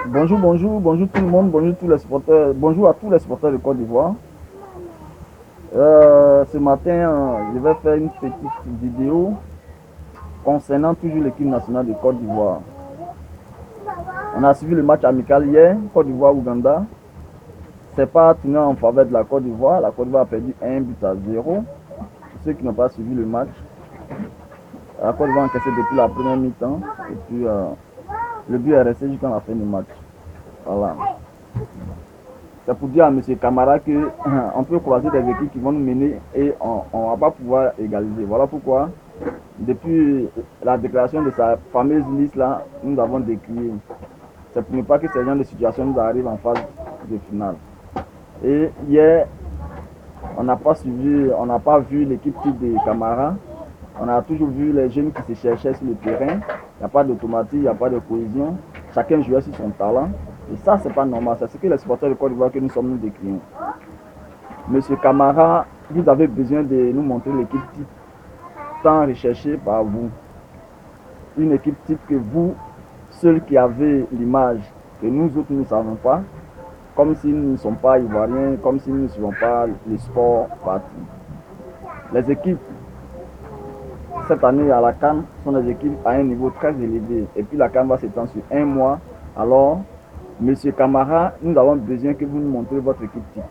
Bonjour tout le monde, bonjour tous les supporters, bonjour à tous les supporters de Côte d'Ivoire. Ce matin, je vais faire une petite vidéo concernant toujours l'équipe nationale de Côte d'Ivoire. On a suivi le match amical hier, Côte d'Ivoire-Ouganda. C'est pas tourné en faveur de la Côte d'Ivoire. La Côte d'Ivoire a perdu 1-0. Pour ceux qui n'ont pas suivi le match, la Côte d'Ivoire a encaissé depuis la première mi-temps. Et puis, le but est resté jusqu'à la fin du match. Voilà. C'est pour dire à M. Camara qu'on peut croiser des équipes qui vont nous mener et on ne va pas pouvoir égaliser. Voilà pourquoi, depuis la déclaration de sa fameuse liste là, nous avons décrié. C'est pour ne pas que ces genres de situations nous arrivent en phase de finale. Et hier, on n'a pas vu l'équipe type de Camara. On a toujours vu les jeunes qui se cherchaient sur le terrain. Il n'y a pas d'automatique, il n'y a pas de cohésion. Chacun jouait sur son talent. Et ça, c'est pas normal. C'est ce que les supporters de Côte d'Ivoire que nous sommes, nous décrions. Monsieur Camara, vous avez besoin de nous montrer l'équipe type tant recherchée par vous. Une équipe type que vous, seuls qui avez l'image, que nous autres nous ne savons pas, comme si nous ne sommes pas ivoiriens, comme si nous ne suivons pas le sport partout. Les équipes, cette année à la CAN, sont des équipes à un niveau très élevé. Et puis la CAN va s'étendre sur un mois. Alors, Monsieur Camara, nous avons besoin que vous nous montrez votre équipe type.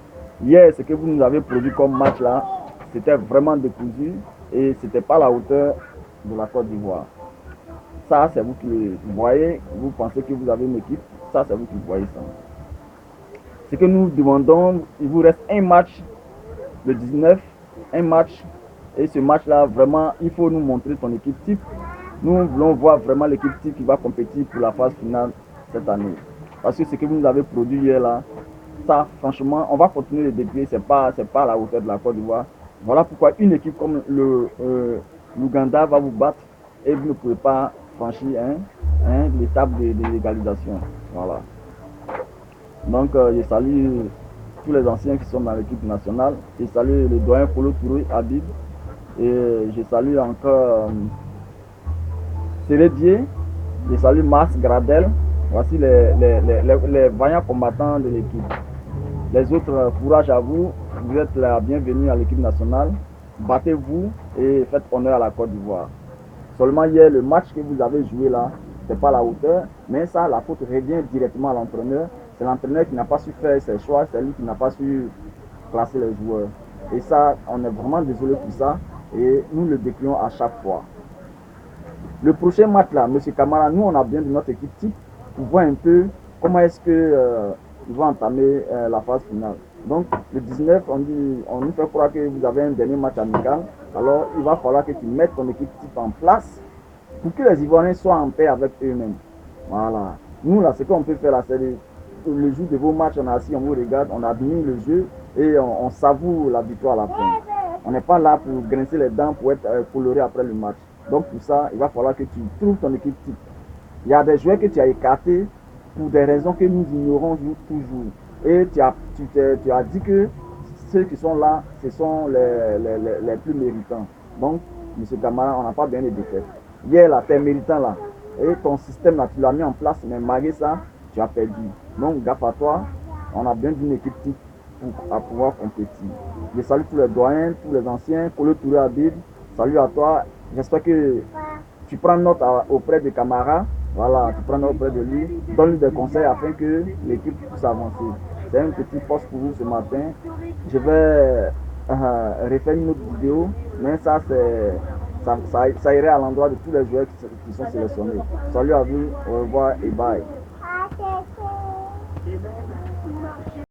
Hier, ce que vous nous avez produit comme match là, c'était vraiment décousu et ce n'était pas à la hauteur de la Côte d'Ivoire. Ça, c'est vous qui le voyez, vous pensez que vous avez une équipe, ça, c'est vous qui voyez ça. Ce que nous demandons, il vous reste un match, le 19, un match, et ce match-là, vraiment, il faut nous montrer ton équipe type. Nous voulons voir vraiment l'équipe type qui va compétir pour la phase finale cette année. Parce que ce que vous nous avez produit hier là, ça, franchement, on va continuer de décrire, c'est pas à la hauteur de la Côte d'Ivoire. Voilà pourquoi une équipe comme l'Ouganda va vous battre et vous ne pouvez pas franchir l'étape de l'égalisation. Voilà. Donc, je salue tous les anciens qui sont dans l'équipe nationale. Je salue le doyen Kolo Touré Habib. Et je salue encore Sérédier. Je salue Mars Gradel. Voici les vaillants combattants de l'équipe. Les autres, courage à vous. Vous êtes la bienvenue à l'équipe nationale. Battez-vous et faites honneur à la Côte d'Ivoire. Seulement hier, le match que vous avez joué là, ce n'est pas à la hauteur. Mais ça, la faute revient directement à l'entraîneur. C'est l'entraîneur qui n'a pas su faire ses choix. C'est lui qui n'a pas su classer les joueurs. Et ça, on est vraiment désolé pour ça. Et nous le décrions à chaque fois. Le prochain match là, M. Camara, nous on a bien de notre équipe type pour voir un peu comment est-ce que ils vont entamer la phase finale. Donc le 19, on nous fait croire que vous avez un dernier match amical. Alors il va falloir que tu mettes ton équipe type en place pour que les Ivoiriens soient en paix avec eux-mêmes. Voilà. Nous là, ce qu'on peut faire là, c'est le jour de vos matchs, on est assis, on vous regarde, on admire le jeu et on savoure la victoire à la fin. On n'est pas là pour grincer les dents, pour être coloré après le match. Donc pour ça, il va falloir que tu trouves ton équipe type. Il y a des joueurs que tu as écartés pour des raisons que nous ignorons toujours. Et tu as dit que ceux qui sont là, ce sont les plus méritants. Donc, M. Camara, on n'a pas bien les défaites. Hier, là, tu es méritant là. Et ton système là, tu l'as mis en place, mais malgré ça, tu as perdu. Donc, gaffe à toi, on a bien d'une équipe type pour pouvoir compétir. Je salue tous les doyens, tous les anciens, Kolo Touré Habib, salut à toi. J'espère que tu prends note auprès de Camara. Voilà, tu prends note auprès de lui, donne-lui des conseils afin que l'équipe puisse avancer. C'est un petit poste pour vous ce matin. Je vais refaire une autre vidéo, mais ça irait à l'endroit de tous les joueurs qui sont sélectionnés. Salut à vous, au revoir et bye.